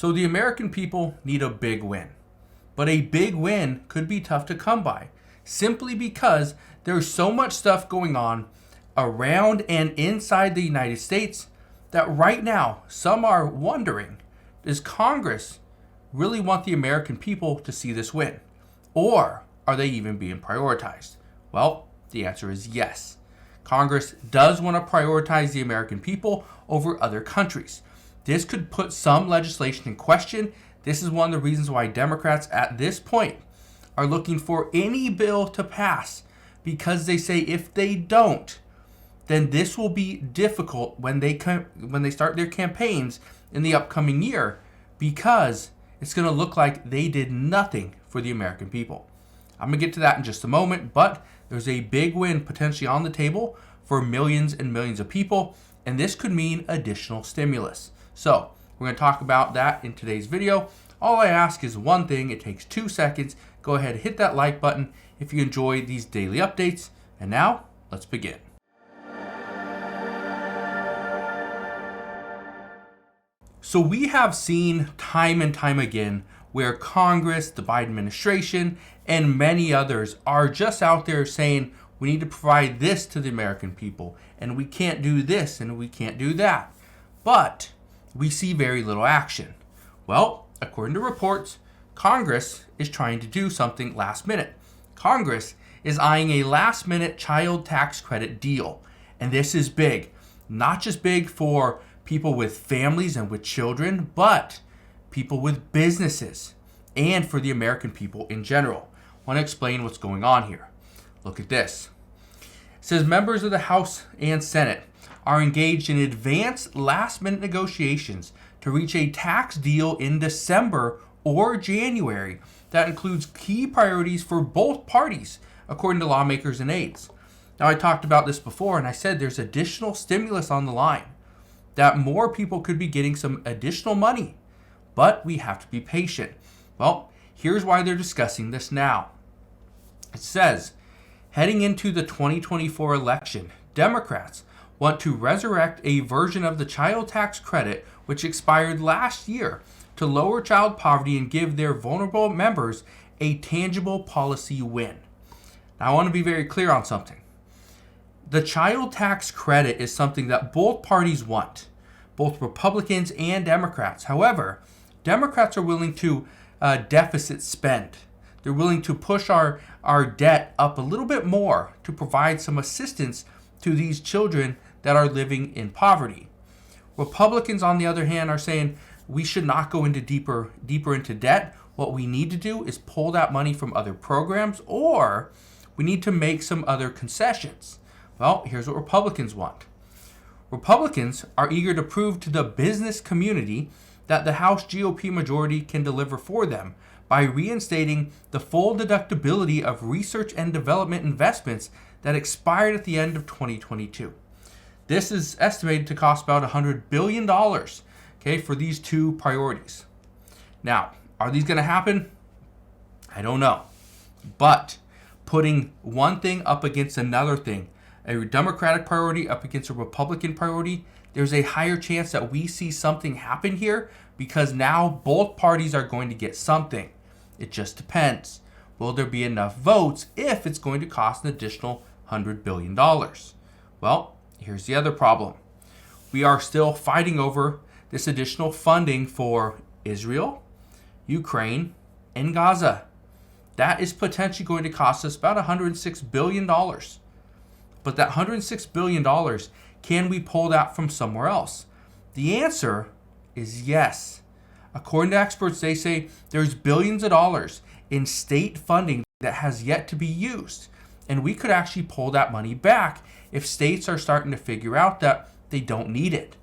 So the American people need a big win. But a big win could be tough to come by, simply because there's so much stuff going on around and inside the United States that right now some are wondering, does Congress really want the American people to see this win? Or are they even being prioritized? Well, the answer is yes. Congress does want to prioritize the American people over other countries. This could put some legislation in question. This is one of the reasons why Democrats at this point are looking for any bill to pass, because they say if they don't, then this will be difficult when they start their campaigns in the upcoming year, because it's going to look like they did nothing for the American people. I'm going to get to that in just a moment, but there's a big win potentially on the table for millions and millions of people, and this could mean additional stimulus. So we're going to talk about that in today's video. All I ask is one thing. It takes 2 seconds. Go ahead and hit that like button if you enjoy these daily updates. And now, let's begin. So we have seen time and time again where Congress, the Biden administration, and many others are just out there saying, we need to provide this to the American people, and we can't do this, and we can't do that. But we see very little action. Well, according to reports, Congress is trying to do something last minute. Congress is eyeing a last minute child tax credit deal. And this is big. Not just big for people with families and with children, but people with businesses and for the American people in general. I want to explain what's going on here. Look at this. It says members of the House and Senate are engaged in advanced last-minute negotiations to reach a tax deal in December or January that includes key priorities for both parties, according to lawmakers and aides. Now, I talked about this before, and I said there's additional stimulus on the line, that more people could be getting some additional money, but we have to be patient. Well, here's why they're discussing this now. It says, heading into the 2024 election, Democrats want to resurrect a version of the child tax credit which expired last year to lower child poverty and give their vulnerable members a tangible policy win. Now, I want to be very clear on something. The child tax credit is something that both parties want, both Republicans and Democrats. However, Democrats are willing to deficit spend. They're willing to push our debt up a little bit more to provide some assistance to these children that are living in poverty. Republicans, on the other hand, are saying we should not go into deeper into debt. What we need to do is pull that money from other programs, or we need to make some other concessions. Well, here's what Republicans want. Republicans are eager to prove to the business community that the House GOP majority can deliver for them by reinstating the full deductibility of research and development investments that expired at the end of 2022. This is estimated to cost about $100 billion, for these two priorities. Now, are these going to happen? I don't know. But putting one thing up against another thing, a Democratic priority up against a Republican priority, there's a higher chance that we see something happen here, because now both parties are going to get something. It just depends. Will there be enough votes if it's going to cost an additional $100 billion? Well, here's the other problem. We are still fighting over this additional funding for Israel, Ukraine, and Gaza. That is potentially going to cost us about $106 billion. But that $106 billion, can we pull that from somewhere else? The answer is yes. According to experts, they say there's billions of dollars in state funding that has yet to be used. And we could actually pull that money back if states are starting to figure out that they don't need it.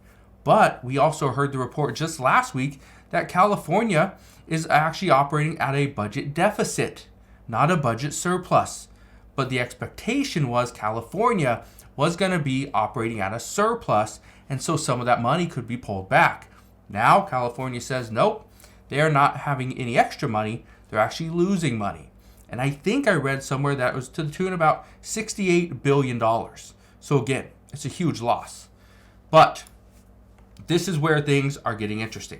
But we also heard the report just last week that California is actually operating at a budget deficit, not a budget surplus. But the expectation was California was going to be operating at a surplus, and so some of that money could be pulled back. Now California says nope, they are not having any extra money, they're actually losing money. And I think I read somewhere that it was to the tune of about $68 billion. So again, it's a huge loss. But this is where things are getting interesting.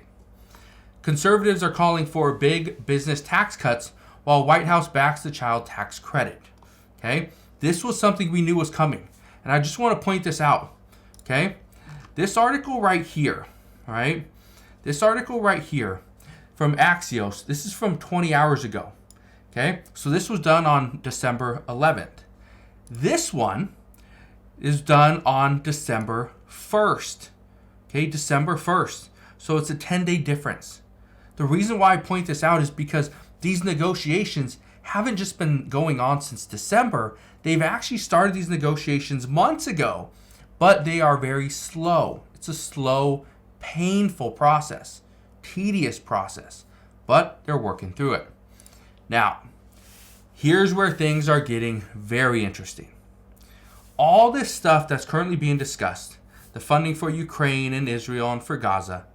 Conservatives are calling for big business tax cuts while White House backs the child tax credit. Okay, this was something we knew was coming. And I just want to point this out. Okay, this article right here, all right, this article right here from Axios, this is from 20 hours ago. Okay, so this was done on December 11th. This one is done on December 1st. Okay, December 1st. So it's a 10-day difference. The reason why I point this out is because these negotiations haven't just been going on since December. They've actually started these negotiations months ago, but they are very slow. It's a slow, painful process, tedious process, but they're working through it. Now, here's where things are getting very interesting. All this stuff that's currently being discussed, the funding for Ukraine and Israel and for Gaza,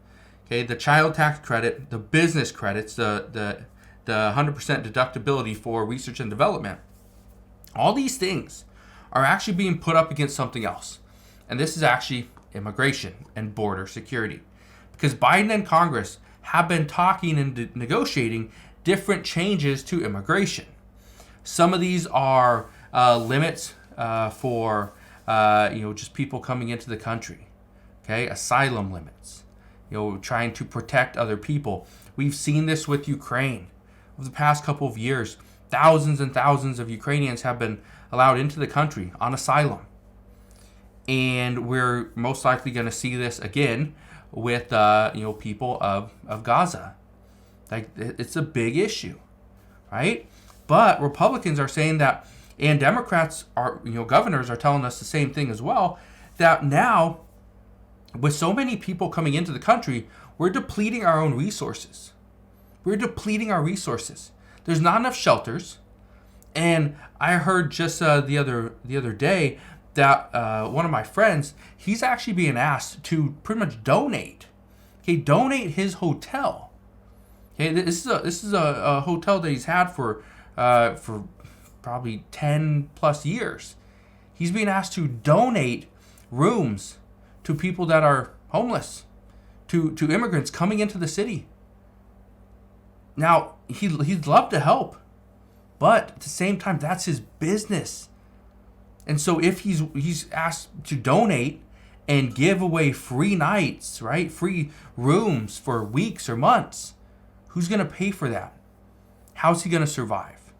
okay, the child tax credit, the business credits, the 100% deductibility for research and development, all these things are actually being put up against something else. And this is actually immigration and border security. Because Biden and Congress have been talking and negotiating different changes to immigration. Some of these are limits for just people coming into the country. Okay, asylum limits. Trying to protect other people. We've seen this with Ukraine. Over the past couple of years, thousands and thousands of Ukrainians have been allowed into the country on asylum. And we're most likely going to see this again with people of Gaza. Like, it's a big issue, right? But Republicans are saying that, and Democrats are, governors are telling us the same thing as well, that now with so many people coming into the country, we're depleting our own resources. We're depleting our resources. There's not enough shelters. And I heard just the other day that one of my friends, he's actually being asked to pretty much donate his hotel. Okay, this is a hotel that he's had for probably 10 plus years. He's being asked to donate rooms to people that are homeless, to immigrants coming into the city. Now, he'd love to help, but at the same time, that's his business. And so if he's asked to donate and give away free nights, right? Free rooms for weeks or months, who's going to pay for that? How's he going to survive?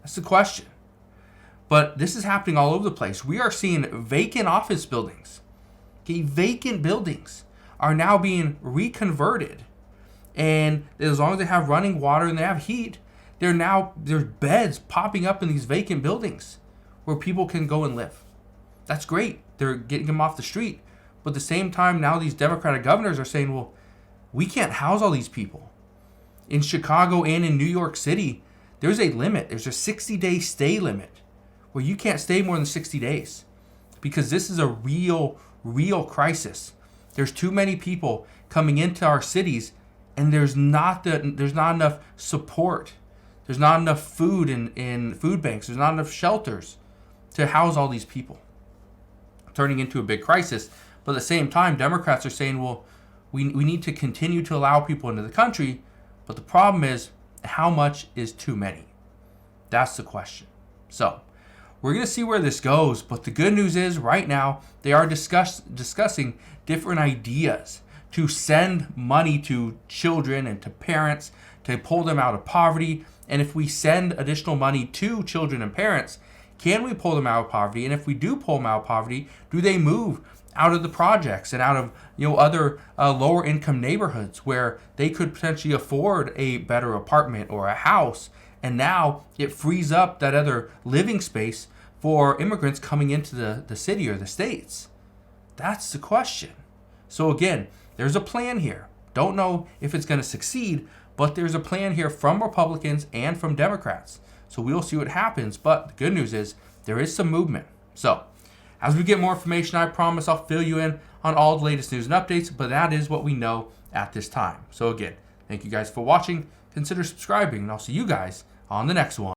That's the question. But this is happening all over the place. We are seeing vacant office buildings. Okay, vacant buildings are now being reconverted. And as long as they have running water and they have heat, there's beds popping up in these vacant buildings where people can go and live. That's great. They're getting them off the street. But at the same time, now these Democratic governors are saying, well, we can't house all these people. In Chicago and in New York City, there's a limit. There's a 60-day stay limit where you can't stay more than 60 days because this is a real crisis. There's too many people coming into our cities, and there's not enough support. There's not enough food in food banks. There's not enough shelters to house all these people. Turning into a big crisis. But at the same time, Democrats are saying, well, we need to continue to allow people into the country. But the problem is, how much is too many? That's the question. So we're going to see where this goes. But the good news is right now, they are discussing different ideas to send money to children and to parents to pull them out of poverty. And if we send additional money to children and parents, can we pull them out of poverty? And if we do pull them out of poverty, do they move out of the projects and out of other lower income neighborhoods where they could potentially afford a better apartment or a house? And now it frees up that other living space for immigrants coming into the city or the states. That's the question. So again, there's a plan here. Don't know if it's going to succeed, but there's a plan here from Republicans and from Democrats. So we'll see what happens. But the good news is there is some movement. So as we get more information, I promise I'll fill you in on all the latest news and updates. But that is what we know at this time. So again, thank you guys for watching. Consider subscribing, and I'll see you guys on the next one.